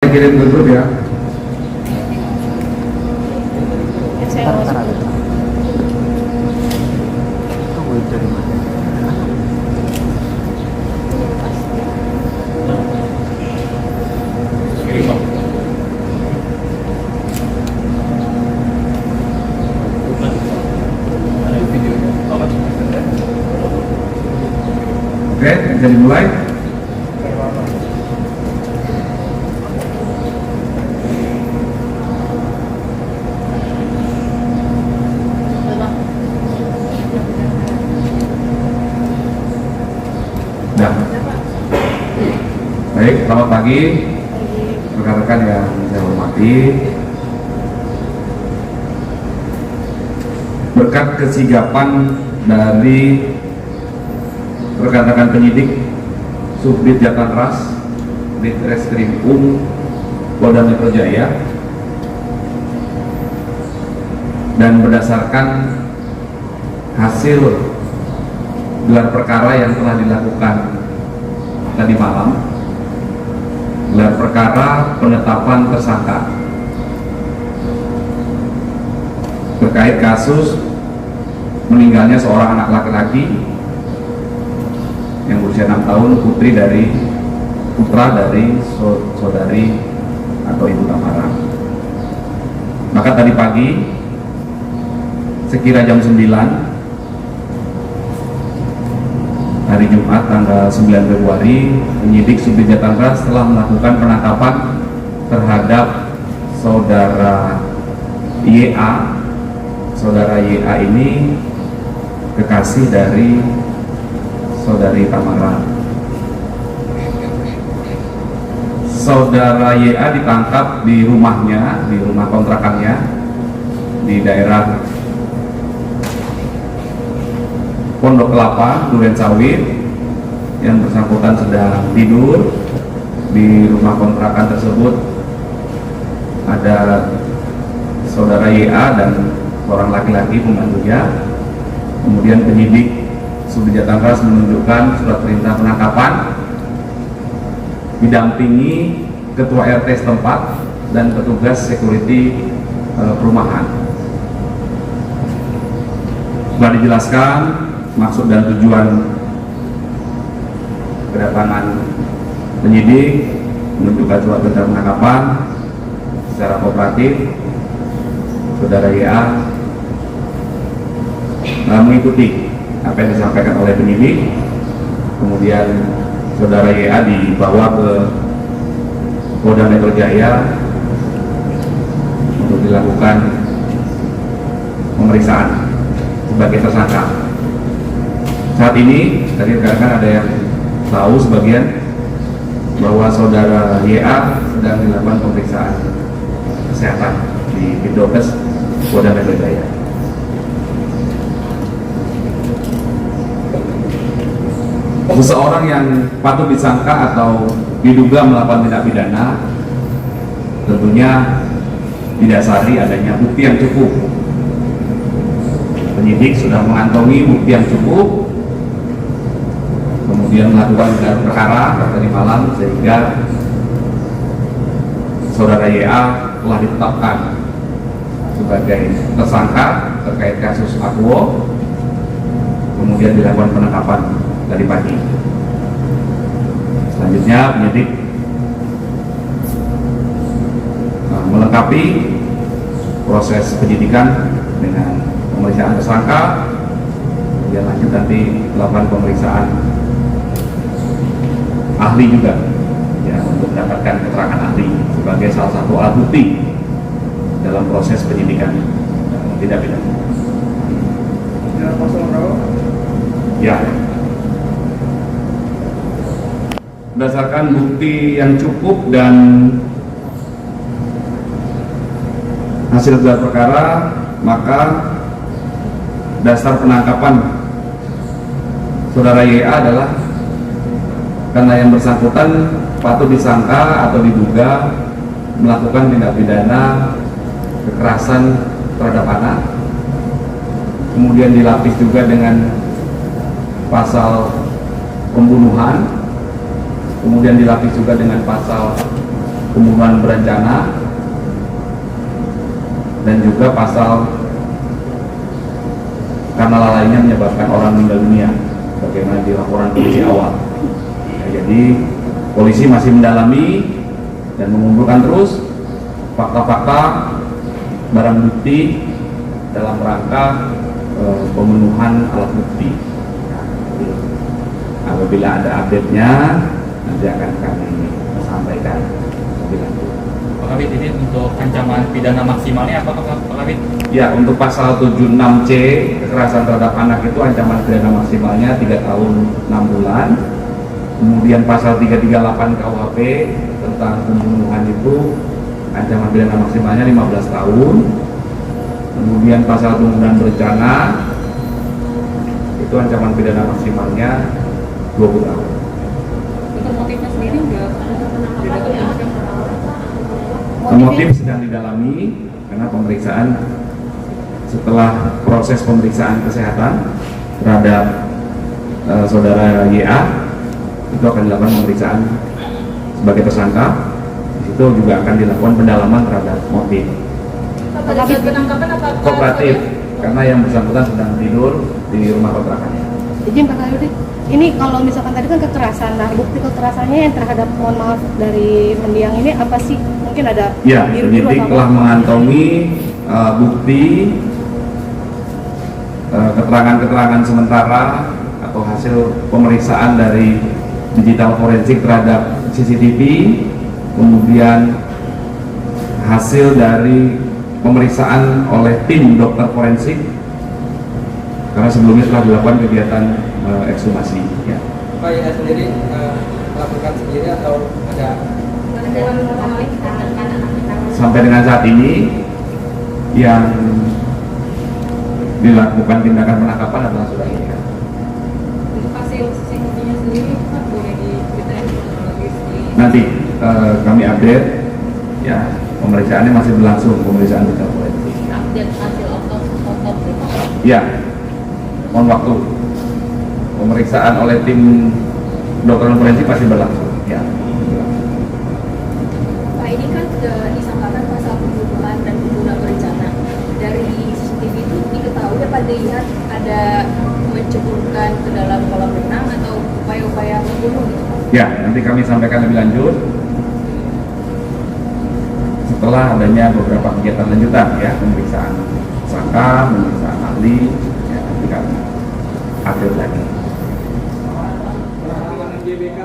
saya kirim ke grup ya. Oke, bisa dimulai. Nah, baik, selamat pagi rekan-rekan yang saya hormati. Berkat kesigapan dari rekan-rekan penyidik Subdit Jatanras Ditreskrim Polda Metro Jaya, dan berdasarkan hasil gelar perkara yang telah dilakukan tadi malam, gelar perkara penetapan tersangka terkait kasus meninggalnya seorang anak laki-laki yang berusia 6 tahun, putra dari saudari atau Ibu Tamara. Maka tadi pagi sekira jam 9 hari Jumat tanggal 9 Februari, penyidik Subdit Jatanras telah melakukan penangkapan terhadap saudara YA. Saudara YA ini kekasih dari saudari Tamara. Saudara YA ditangkap di rumahnya, di rumah kontrakannya di daerah Pondok Kelapa, Duren Sawit. Yang bersangkutan sedang tidur di rumah kontrakan tersebut. Ada saudara YA dan seorang laki-laki pembantunya. Kemudian penyidik Subdit Jatanras menunjukkan surat perintah penangkapan didampingi ketua RT setempat dan petugas security perumahan. Sudah dijelaskan maksud dan tujuan kedatangan penyidik, menunjukkan surat perintah penangkapan secara kooperatif. Saudara YA mengikuti apa yang disampaikan oleh penyidik. Kemudian saudara YA dibawa ke Polda Metro Jaya untuk dilakukan pemeriksaan sebagai tersangka. Saat ini tadi rekan-rekan ada yang tahu sebagian bahwa saudara YA sedang dilakukan pemeriksaan kesehatan di Bidokes Polda Metro Jaya. Seseorang yang patut disangka atau diduga melakukan tindak pidana tentunya didasari adanya bukti yang cukup. Penyidik sudah mengantongi bukti yang cukup, kemudian melakukan gelar perkara tadi malam, sehingga saudara YA telah ditetapkan sebagai tersangka terkait kasus Aquo. Kemudian dilakukan penangkapan tadi pagi. Selanjutnya penyidik melengkapi proses penyidikan dengan pemeriksaan tersangka. Kemudian lanjut nanti melakukan pemeriksaan ahli juga ya, untuk mendapatkan keterangan ahli sebagai salah satu alat bukti dalam proses penyidikan tindak pidana. Ya, berdasarkan bukti yang cukup dan hasil gelar perkara, maka dasar penangkapan saudara YA adalah karena yang bersangkutan patut disangka atau diduga melakukan tindak pidana kekerasan terhadap anak, kemudian dilapis juga dengan pasal pembunuhan, kemudian dilapis juga dengan pasal pembunuhan berencana dan juga pasal karena lalainya menyebabkan orang meninggal dunia bagaimana di laporan polisi awal. Ya, jadi polisi masih mendalami dan mengumpulkan terus fakta-fakta barang bukti dalam rangka pemenuhan alat bukti. Nah, apabila ada update-nya nanti akan kami sampaikan lebih lanjut. Pak Kabit, ini untuk ancaman pidana maksimalnya apa Pak Kabit? Ya, untuk pasal 76C kekerasan terhadap anak itu ancaman pidana maksimalnya 3 tahun 6 bulan. Kemudian pasal 338 KUHP tentang pembunuhan itu ancaman pidana maksimalnya 15 tahun. Kemudian pasal pembunuhan berencana itu ancaman pidana maksimalnya 20 tahun. Untuk motifnya sendiri enggak Motif sedang didalami karena pemeriksaan setelah proses pemeriksaan kesehatan terhadap saudara YA itu akan dilakukan pemeriksaan sebagai tersangka. Di situ juga akan dilakukan pendalaman terhadap motif. pada saat penangkapan apa? Kooperatif karena yang bersangkutan sedang tidur di rumah kontrakannya. Izin Pak Kabit, ini kalau misalkan tadi kan kekerasan, nah bukti kekerasannya yang terhadap, mohon maaf, dari mendiang ini apa sih? Mungkin ada Ya, biru-biru penyidik atau telah apa? mengantongi bukti keterangan-keterangan sementara atau hasil pemeriksaan dari digital forensik terhadap CCTV, kemudian hasil dari pemeriksaan oleh tim dokter forensik karena sebelumnya telah dilakukan kegiatan ekshumasi. Ya. Pak YA sendiri melakukan sendiri atau ada? Sampai dengan saat ini yang dilakukan tindakan penangkapan adalah saudara YA. Untuk hasil CCTV-nya sendiri Pak, boleh diceritain kronologis di Nanti kami update, ya pemeriksaannya masih berlangsung, pemeriksaan digital forensik. update hasil otopsi Pak. Ya, mohon waktu. Pemeriksaan oleh tim dokter forensik masih berlangsung. Ya. Pak, ini kan disangkakan pasal pembunuhan dan pembunuhan berencana. Dari CCTV itu diketahui apa dilihat ada menceburkan ke dalam kolam renang atau upaya-upaya membunuh gitu Pak? Ya, nanti kami sampaikan lebih lanjut setelah adanya beberapa kegiatan lanjutan, ya, pemeriksaan tersangka, pemeriksaan ahli, ya, nanti kami update lagi. Penangkapan GBK